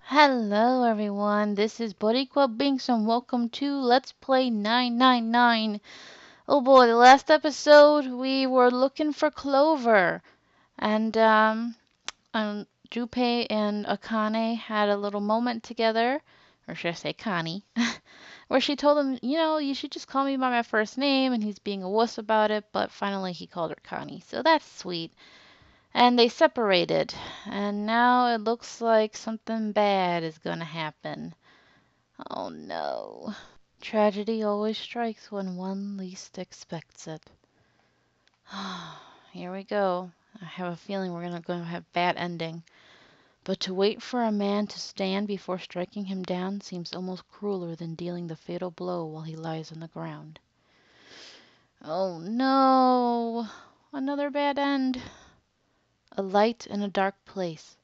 Hello everyone, this is Boricua Binks and welcome to Let's Play 999. Oh boy, the last episode we were looking for Clover and Junpei and Akane had a little moment together, or should I say Connie, where she told him, you should just call me by my first name, and he's being a wuss about it, but finally he called her Connie, so that's sweet. And they separated, and now it looks like something bad is gonna happen. Oh no. Tragedy always strikes when one least expects it. Here we go. I have a feeling we're gonna have bad ending. But to wait for a man to stand before striking him down seems almost crueler than dealing the fatal blow while he lies on the ground. Oh no. Another bad end. A light in a dark place.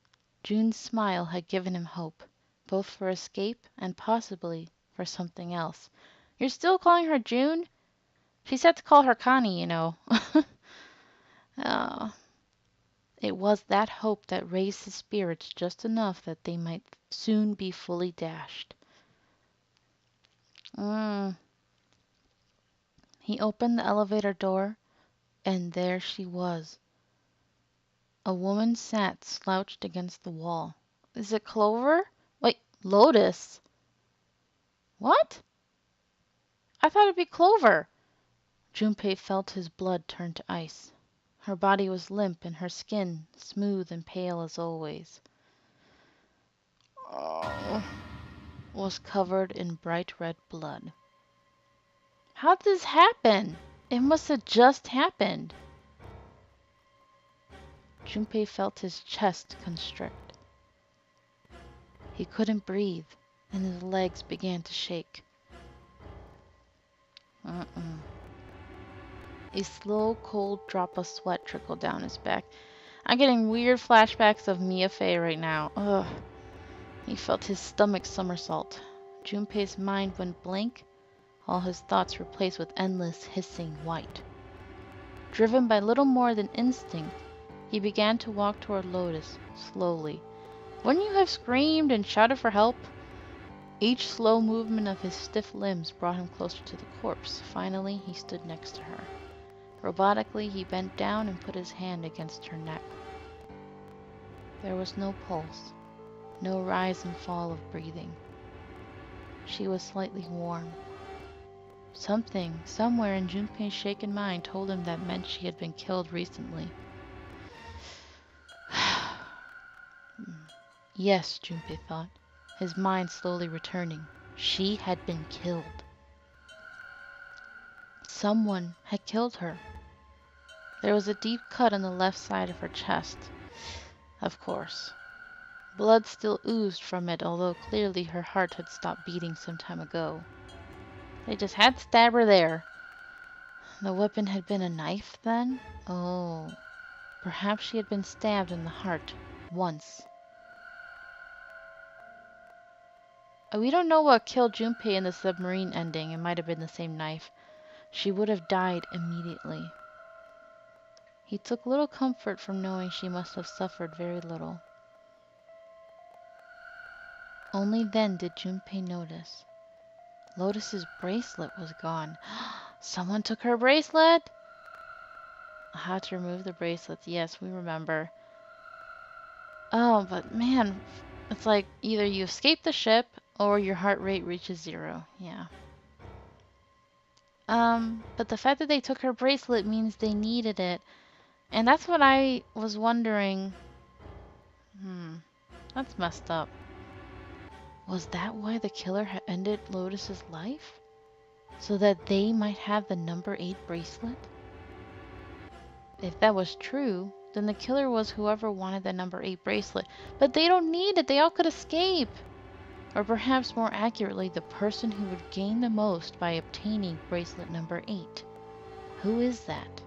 June's smile had given him hope, both for escape and possibly for something else. You're still calling her June? She said to call her Connie. Oh, it was that hope that raised his spirits just enough that they might soon be fully dashed. Mm. He opened the elevator door, and there she was. A woman sat slouched against the wall. Is it Clover? Wait, Lotus? What? I thought it'd be Clover. Junpei felt his blood turn to ice. Her body was limp and her skin smooth and pale as always. Oh, was covered in bright red blood. How did this happen? It must have just happened. Junpei felt his chest constrict. He couldn't breathe, and his legs began to shake. A slow, cold drop of sweat trickled down his back. I'm getting weird flashbacks of Mia Fey right now. Ugh. He felt his stomach somersault. Junpei's mind went blank, all his thoughts replaced with endless, hissing white. Driven by little more than instinct, he began to walk toward Lotus, slowly. Wouldn't you have screamed and shouted for help? Each slow movement of his stiff limbs brought him closer to the corpse. Finally, he stood next to her. Robotically, he bent down and put his hand against her neck. There was no pulse, no rise and fall of breathing. She was slightly warm. Something, somewhere in Junpei's shaken mind told him that meant she had been killed recently. Yes, Junpei thought, his mind slowly returning. She had been killed. Someone had killed her. There was a deep cut on the left side of her chest. Of course. Blood still oozed from it, although clearly her heart had stopped beating some time ago. They just had to stab her there. The weapon had been a knife, then? Oh, perhaps she had been stabbed in the heart, once. We don't know what killed Junpei in the submarine ending. It might have been the same knife. She would have died immediately. He took little comfort from knowing she must have suffered very little. Only then did Junpei notice. Lotus's bracelet was gone. Someone took her bracelet! How to remove the bracelets. Yes, we remember. Oh, but man, it's like either you escape the ship or your heart rate reaches 0. Yeah. But the fact that they took her bracelet means they needed it. And that's what I was wondering. That's messed up. Was that why the killer had ended Lotus's life? So that they might have the number 8 bracelet? If that was true, then the killer was whoever wanted the number 8 bracelet. But they don't need it, they all could escape! Or perhaps more accurately, the person who would gain the most by obtaining bracelet number 8. Who is that?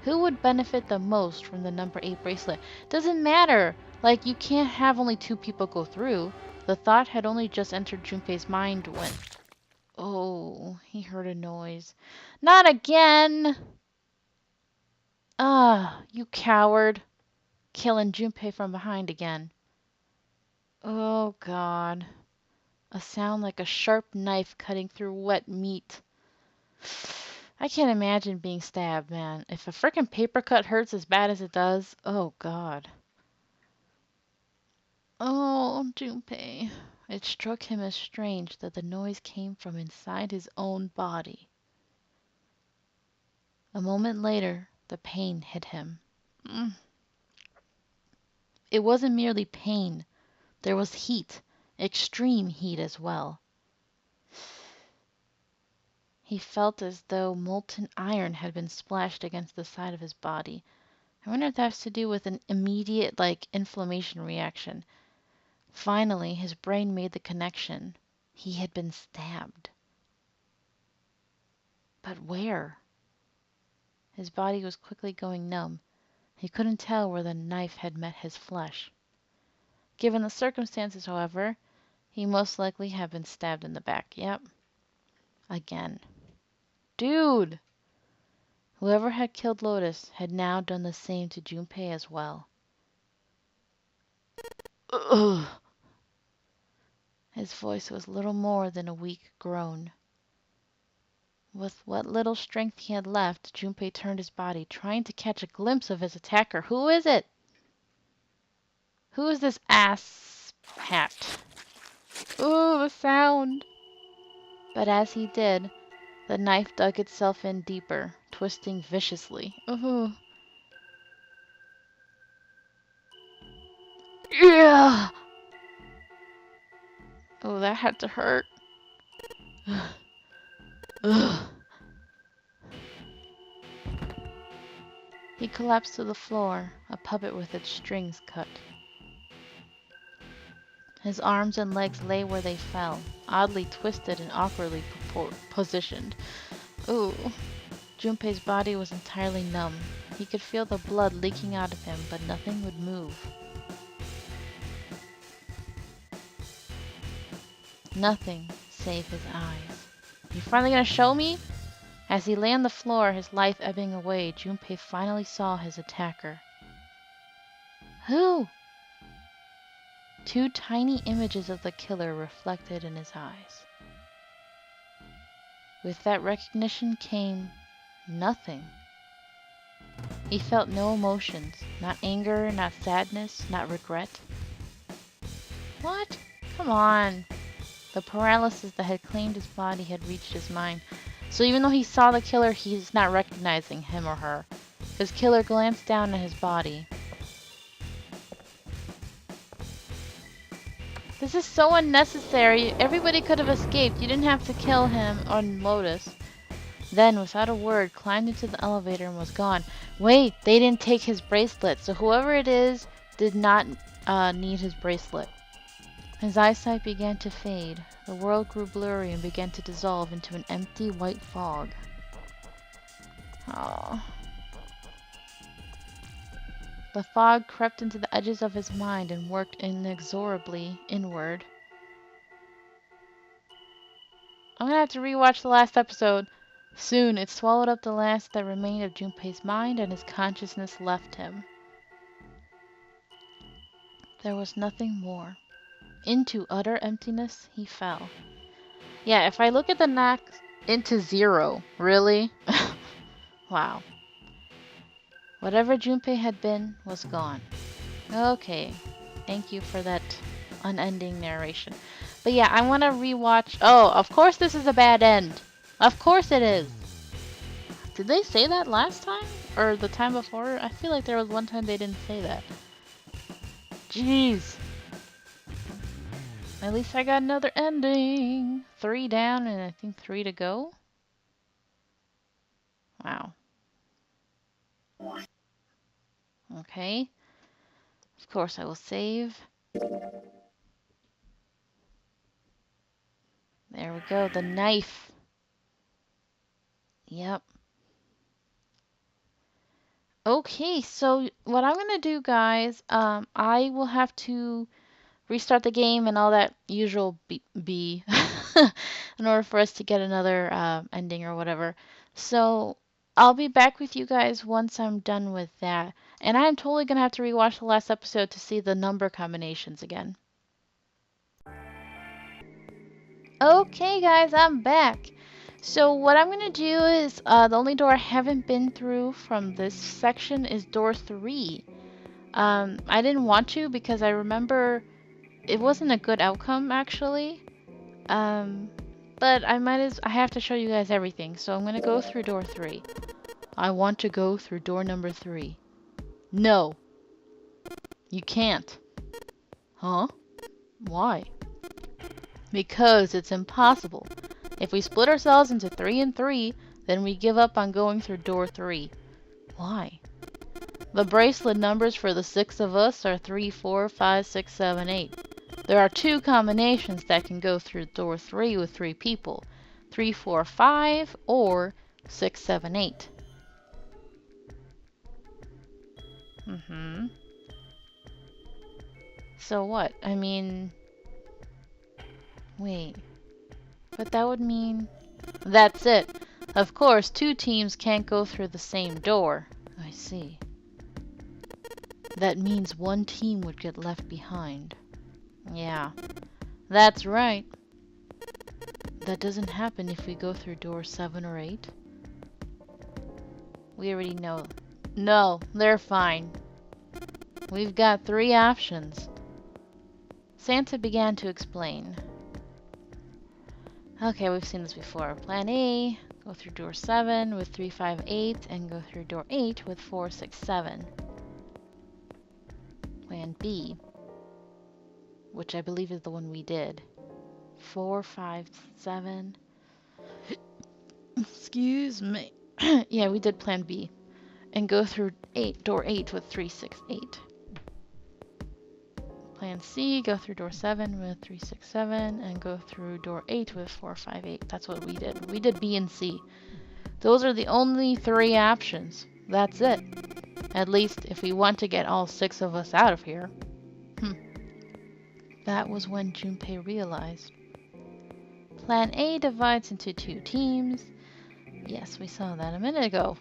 Who would benefit the most from the number 8 bracelet? Doesn't matter! Like, you can't have only 2 people go through. The thought had only just entered Junpei's mind when... Oh, he heard a noise. Not again! Ah, you coward. Killing Junpei from behind again. Oh, God. A sound like a sharp knife cutting through wet meat. I can't imagine being stabbed, man. If a frickin' paper cut hurts as bad as it does, oh, God. Oh, Junpei. It struck him as strange that the noise came from inside his own body. A moment later, the pain hit him. Mm. It wasn't merely pain. There was heat, extreme heat as well. He felt as though molten iron had been splashed against the side of his body. I wonder if that has to do with an immediate, inflammation reaction. Finally, his brain made the connection. He had been stabbed. But where? His body was quickly going numb. He couldn't tell where the knife had met his flesh. Given the circumstances, however, he most likely had been stabbed in the back. Yep. Again. Dude! Whoever had killed Lotus had now done the same to Junpei as well. Ugh. His voice was little more than a weak groan. With what little strength he had left, Junpei turned his body, trying to catch a glimpse of his attacker. Who is it? Who is this ass hat? Ooh, the sound! But as he did, the knife dug itself in deeper, twisting viciously. Ooh. Yeah! Oh, that had to hurt. Ugh. He collapsed to the floor, a puppet with its strings cut. His arms and legs lay where they fell, oddly twisted and awkwardly positioned. Ooh. Junpei's body was entirely numb. He could feel the blood leaking out of him, but nothing would move. Nothing save his eyes. You finally gonna show me? As he lay on the floor, his life ebbing away, Junpei finally saw his attacker. Who? Two tiny images of the killer reflected in his eyes. With that recognition came nothing. He felt no emotions, not anger, not sadness, not regret. What? Come on. The paralysis that had claimed his body had reached his mind. So even though he saw the killer, he's not recognizing him or her. His killer glanced down at his body. This is so unnecessary. Everybody could have escaped. You didn't have to kill him on Lotus. Then, without a word, climbed into the elevator and was gone. Wait, they didn't take his bracelet. So whoever it is did not need his bracelet. His eyesight began to fade. The world grew blurry and began to dissolve into an empty white fog. Aww. The fog crept into the edges of his mind and worked inexorably inward. I'm gonna have to rewatch the last episode. Soon, it swallowed up the last that remained of Junpei's mind and his consciousness left him. There was nothing more. Into utter emptiness he fell. Yeah, if I look at the knock into zero, really? Wow. Whatever Junpei had been was gone. Okay, thank you for that unending narration. But yeah, I want to rewatch. Oh, of course this is a bad end. Of course it is. Did they say that last time? Or the time before? I feel like there was one time they didn't say that. Jeez. At least I got another ending. 3 down and I think 3 to go. Wow. Okay. Of course I will save. There we go. The knife. Yep. Okay, so what I'm gonna do, guys, I will have to restart the game and all that usual B in order for us to get another ending or whatever. So I'll be back with you guys once I'm done with that. And I'm totally gonna have to rewatch the last episode to see the number combinations again. Okay, guys, I'm back. So what I'm gonna do is, the only door I haven't been through from this section is door 3. I didn't want to because I remember it wasn't a good outcome actually. Um, but I have to show you guys everything, so I'm gonna go through door 3. I want to go through door number 3. No, you can't. Huh? Why? Because it's impossible. If we split ourselves into 3 and 3, then we give up on going through door 3. Why? The bracelet numbers for the 6 of us are 3, 4, 5, 6, 7, 8. There are 2 combinations that can go through door 3 with 3 people. 3, 4, 5, or 6, 7, 8. So what? I mean... Wait. But that would mean... That's it. Of course, 2 teams can't go through the same door. I see. That means 1 team would get left behind. Yeah, that's right. That doesn't happen if we go through door 7 or 8. We already know. No, they're fine. We've got 3 options. Santa began to explain. Okay, we've seen this before. Plan A, go through door 7 with 3, 5, 8, and go through door 8 with 4, 6, 7. Plan B, which I believe is the one we did. 4, 5, 7. Excuse me. Yeah, we did plan B. And go through door 8 with 3, 6, 8. Plan C, go through door 7 with 3, 6, 7, and go through door 8 with 4, 5, 8. That's what we did. We did B and C. Those are the only 3 options. That's it. At least if we want to get all 6 of us out of here. That was when Junpei realized. Plan A divides into 2 teams. Yes, we saw that a minute ago.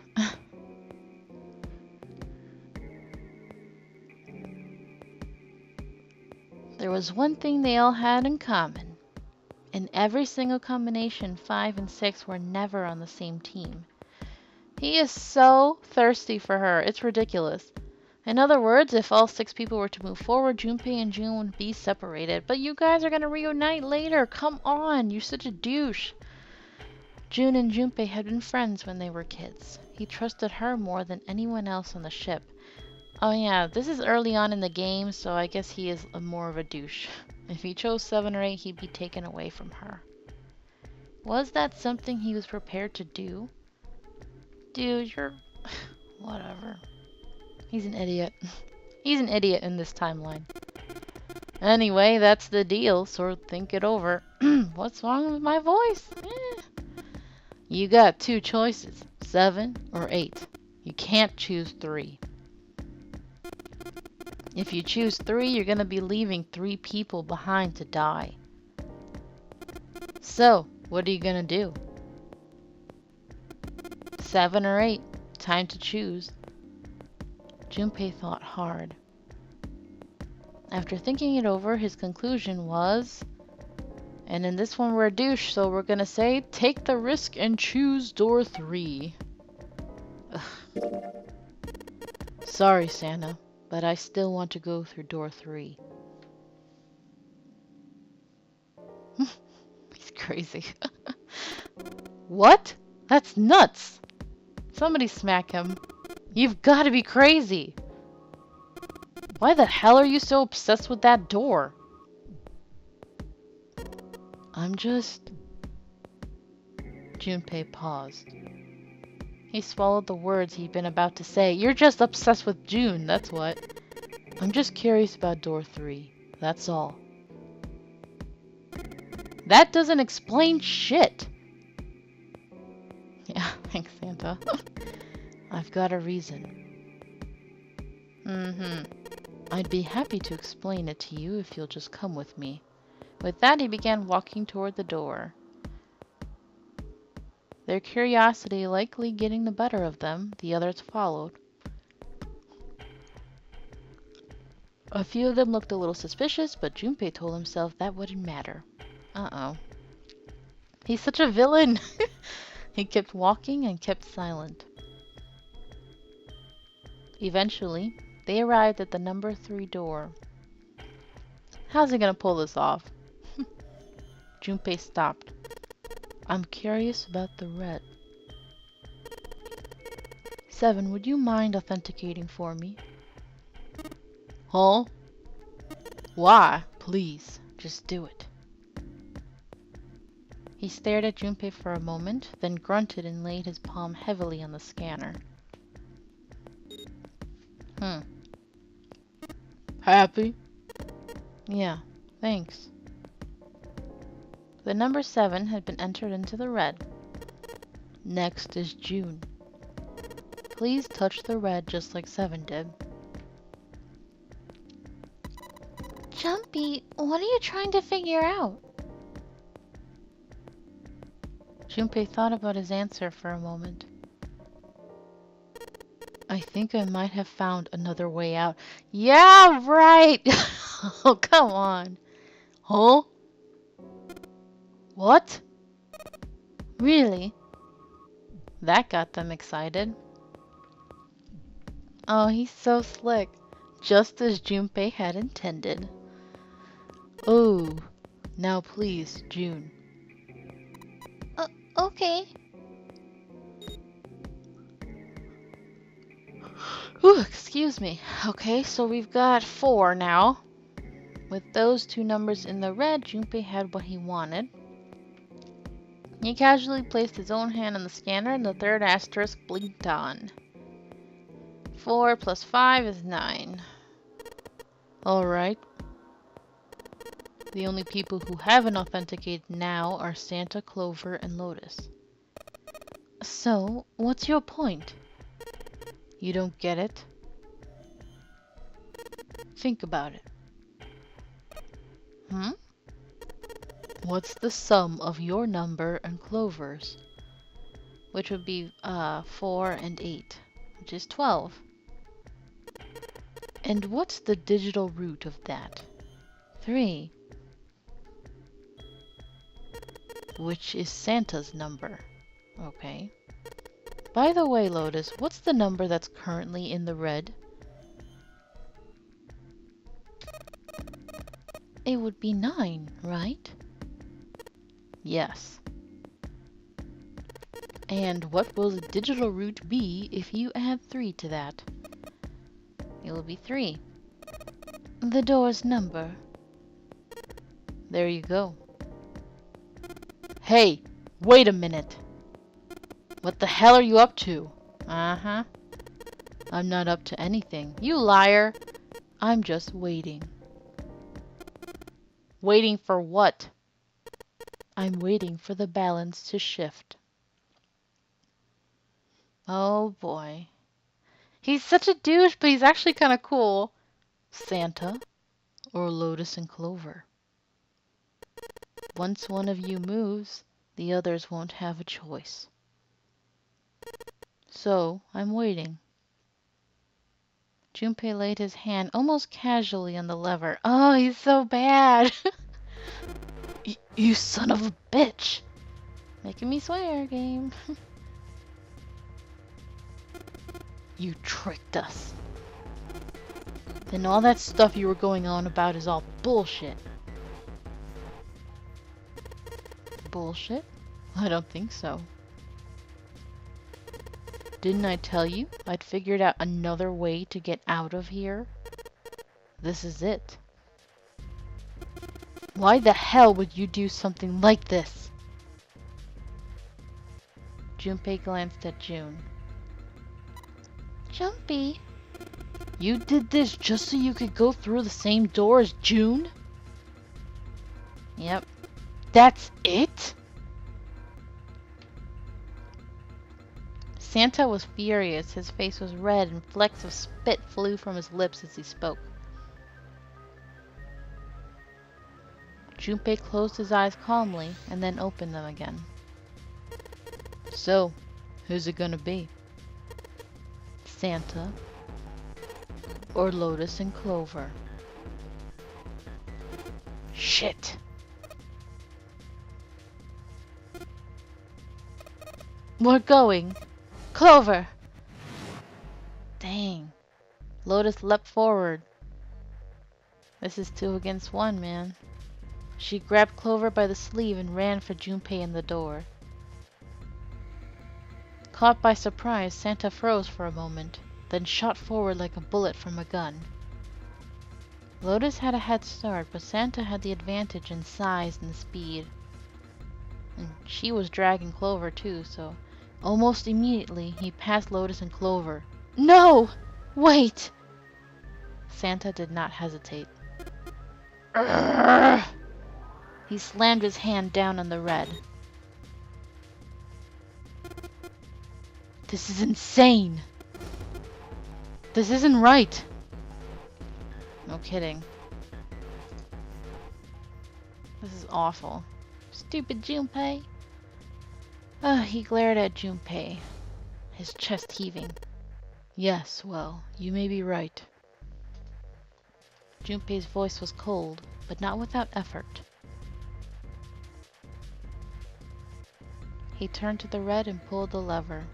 There was one thing they all had in common. In every single combination, 5 and 6 were never on the same team. He is so thirsty for her, it's ridiculous. In other words, if all 6 people were to move forward, Junpei and June would be separated. But you guys are gonna reunite later, come on, you're such a douche. June and Junpei had been friends when they were kids. He trusted her more than anyone else on the ship. Oh yeah, this is early on in the game, so I guess he is more of a douche. If he chose 7 or 8, he'd be taken away from her. Was that something he was prepared to do? Dude, you're... whatever. He's an idiot. He's an idiot in this timeline. Anyway, that's the deal, so think it over. What's wrong with my voice? You got 2 choices, 7 or 8. You can't choose 3. If you choose 3, you're gonna be leaving 3 people behind to die. So, what are you gonna do? 7 or 8. Time to choose. Junpei thought hard. After thinking it over, his conclusion was... And in this one we're a douche, so we're gonna say, take the risk and choose door 3. Ugh. Sorry, Santa, but I still want to go through door 3. He's crazy. What? That's nuts! Somebody smack him. You've got to be crazy! Why the hell are you so obsessed with that door? I'm just... Junpei paused. He swallowed the words he'd been about to say. You're just obsessed with June, that's what. I'm just curious about door 3. That's all. That doesn't explain shit! Yeah, thanks, Santa. I've got a reason. I'd be happy to explain it to you if you'll just come with me. With that, he began walking toward the door. Their curiosity likely getting the better of them, the others followed. A few of them looked a little suspicious, but Junpei told himself that wouldn't matter. Uh-oh. He's such a villain. He kept walking and kept silent. Eventually, they arrived at the number 3 door. How's he gonna pull this off? Junpei stopped. I'm curious about the red. 7, would you mind authenticating for me? Huh? Why? Please, just do it. He stared at Junpei for a moment, then grunted and laid his palm heavily on the scanner. Happy? Yeah, thanks. The number 7 had been entered into the red. Next is June. Please touch the red just like 7 did. Jumpy, what are you trying to figure out? Junpei thought about his answer for a moment. I think I might have found another way out. Yeah, right! Oh, come on. Huh? What? Really? That got them excited. Oh, he's so slick. Just as Junpei had intended. Oh, now please, June. Okay. Ooh, excuse me. Okay, so we've got 4 now. With those 2 numbers in the red, Junpei had what he wanted. He casually placed his own hand on the scanner and the 3rd asterisk blinked on. 4 plus 5 is 9. Alright. The only people who haven't authenticated now are Santa, Clover, and Lotus. So, what's your point? You don't get it? Think about it. What's the sum of your number and Clover's? Which would be 4 and 8, which is 12. And what's the digital root of that? 3. Which is Santa's number. Okay. By the way, Lotus, what's the number that's currently in the red? It would be 9, right? Yes. And what will the digital root be if you add 3 to that? It will be 3. The door's number. There you go. Hey, wait a minute. What the hell are you up to? Uh-huh. I'm not up to anything. You liar. I'm just waiting. Waiting for what? I'm waiting for the balance to shift. Oh boy. He's such a douche, but he's actually kind of cool. Santa or Lotus and Clover. Once one of you moves, the others won't have a choice. So, I'm waiting. Junpei laid his hand almost casually on the lever. Oh, he's so bad. You son of a bitch. Making me swear, game. You tricked us. Then all that stuff you were going on about is all bullshit. Bullshit? I don't think so. Didn't I tell you I'd figured out another way to get out of here? This is it. Why the hell would you do something like this? Junpei glanced at June. Jumpy. You did this just so you could go through the same door as June? Yep. That's it? Santa was furious. His face was red and flecks of spit flew from his lips as he spoke. Junpei closed his eyes calmly and then opened them again. So, who's it gonna be? Santa or Lotus and Clover? Shit. We're going. Clover! Dang. Lotus leapt forward. This is 2 against 1, man. She grabbed Clover by the sleeve and ran for Junpei in the door. Caught by surprise, Santa froze for a moment, then shot forward like a bullet from a gun. Lotus had a head start, but Santa had the advantage in size and speed. And she was dragging Clover too, so almost immediately he passed Lotus and Clover. No! Wait! Santa did not hesitate. Urgh! He slammed his hand down on the red. This is insane! This isn't right! No kidding. This is awful. Stupid Junpei. He glared at Junpei, his chest heaving. Yes, well, you may be right. Junpei's voice was cold, but not without effort. He turned to the red and pulled the lever.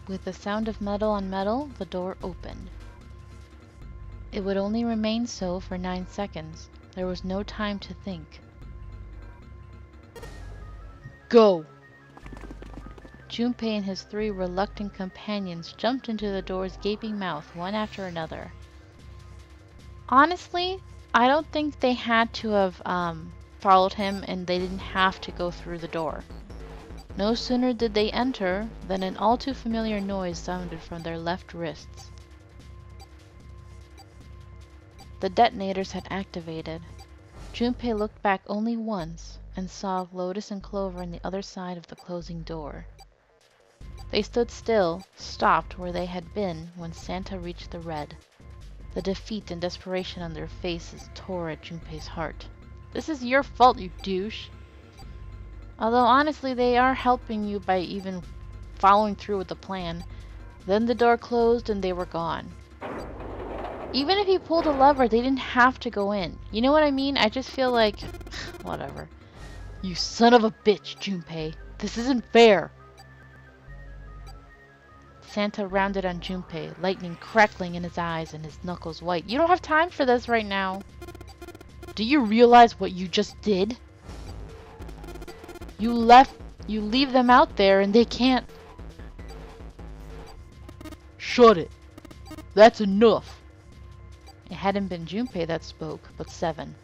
With the sound of metal on metal, the door opened. It would only remain so for 9 seconds. There was no time to think. Go! Junpei and his 3 reluctant companions jumped into the door's gaping mouth, one after another. Honestly, I don't think they had to have followed him, and they didn't have to go through the door. No sooner did they enter than an all too familiar noise sounded from their left wrists. The detonators had activated. Junpei looked back only once and saw Lotus and Clover on the other side of the closing door. They stood still, stopped where they had been when Santa reached the red. The defeat and desperation on their faces tore at Junpei's heart. This is your fault, you douche! Although honestly they are helping you by even following through with the plan. Then the door closed and they were gone. Even if he pulled a lever, they didn't have to go in. You know what I mean? I just feel like... whatever. You son of a bitch, Junpei. This isn't fair. Santa rounded on Junpei, lightning crackling in his eyes and his knuckles white. You don't have time for this right now. Do you realize what you just did? You leave them out there and they can't... Shut it. That's enough. It hadn't been Junpei that spoke, but 7.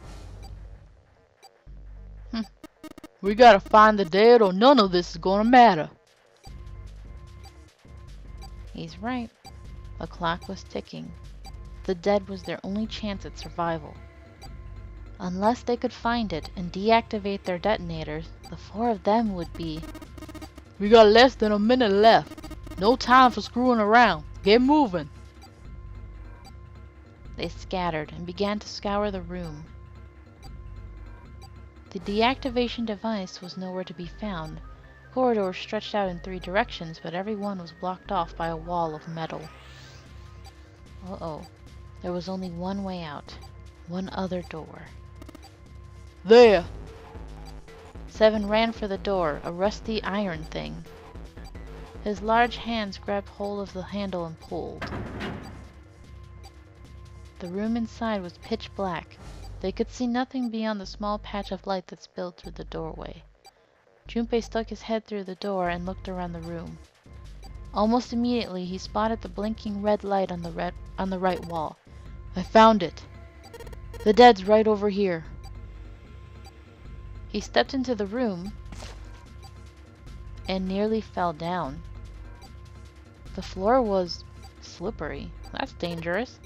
We gotta find the dead or none of this is gonna matter. He's right. The clock was ticking. The dead was their only chance at survival. Unless they could find it and deactivate their detonators, the 4 of them would be... We got less than a minute left. No time for screwing around. Get moving. They scattered and began to scour the room. The deactivation device was nowhere to be found. Corridors stretched out in 3 directions, but every one was blocked off by a wall of metal. Uh-oh. There was only one way out. One other door. There! 7 ran for the door, a rusty iron thing. His large hands grabbed hold of the handle and pulled. The room inside was pitch black. They could see nothing beyond the small patch of light that spilled through the doorway. Junpei stuck his head through the door and looked around the room. Almost immediately, he spotted the blinking red light on the right wall. I found it! The dead's right over here. He stepped into the room and nearly fell down. The floor was slippery. That's dangerous.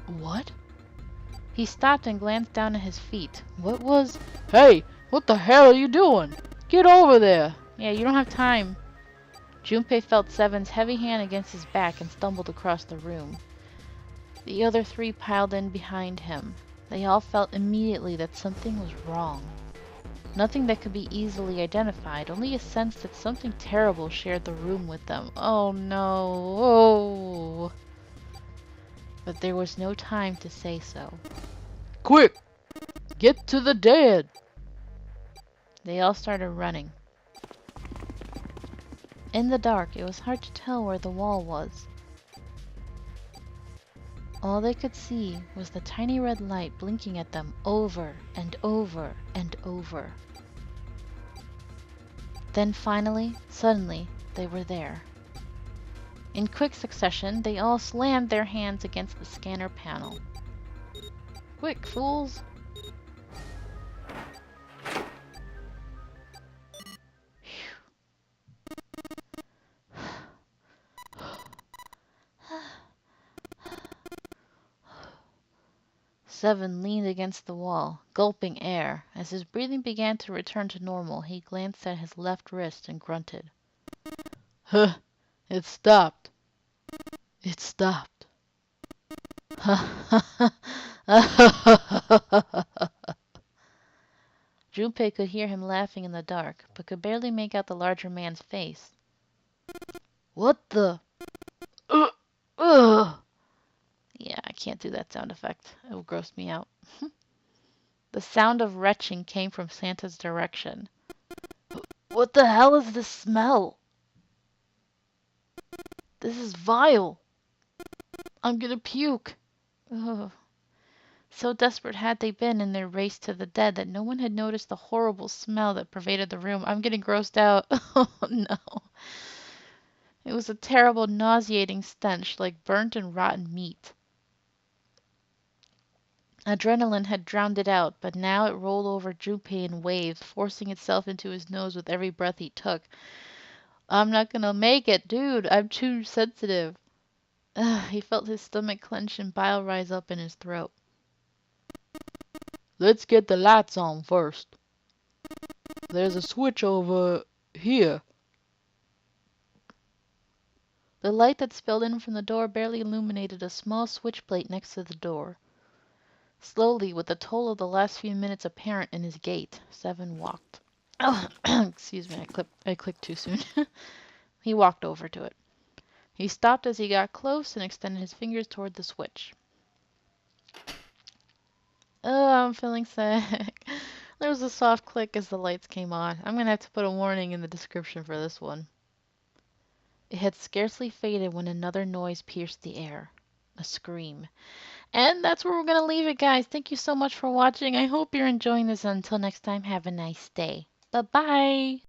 What? He stopped and glanced down at his feet. What was... Hey! What the hell are you doing? Get over there! Yeah, you don't have time. Junpei felt 7's heavy hand against his back and stumbled across the room. The other 3 piled in behind him. They all felt immediately that something was wrong. Nothing that could be easily identified, only a sense that something terrible shared the room with them. Oh no! Oh! But there was no time to say so. Quick! Get to the dead! They all started running. In the dark, it was hard to tell where the wall was. All they could see was the tiny red light blinking at them over and over and over. Then finally, suddenly, they were there. In quick succession, they all slammed their hands against the scanner panel. Quick, fools! 7 leaned against the wall, gulping air. As his breathing began to return to normal, he glanced at his left wrist and grunted. Huh, it stopped. It stopped. Junpei could hear him laughing in the dark, but could barely make out the larger man's face. What the? Ugh. Yeah, I can't do that sound effect. It will gross me out. The sound of retching came from Santa's direction. What the hell is this smell? This is vile. I'm gonna puke. Ugh. So desperate had they been in their race to the dead that no one had noticed the horrible smell that pervaded the room. I'm getting grossed out. Oh no. It was a terrible, nauseating stench like burnt and rotten meat. Adrenaline had drowned it out, but now it rolled over Junpei in waves, forcing itself into his nose with every breath he took. I'm not gonna make it, dude. I'm too sensitive. He felt his stomach clench and bile rise up in his throat. Let's get the lights on first. There's a switch over here. The light that spilled in from the door barely illuminated a small switch plate next to the door. Slowly, with the toll of the last few minutes apparent in his gait, Seven walked. Oh, excuse me, I clicked too soon. He walked over to it. He stopped as he got close and extended his fingers toward the switch. Oh, I'm feeling sick. There was a soft click as the lights came on. I'm gonna have to put a warning in the description for this one. It had scarcely faded when another noise pierced the air. A scream. And that's where we're going to leave it, guys. Thank you so much for watching. I hope you're enjoying this. Until next time, have a nice day. Bye-bye.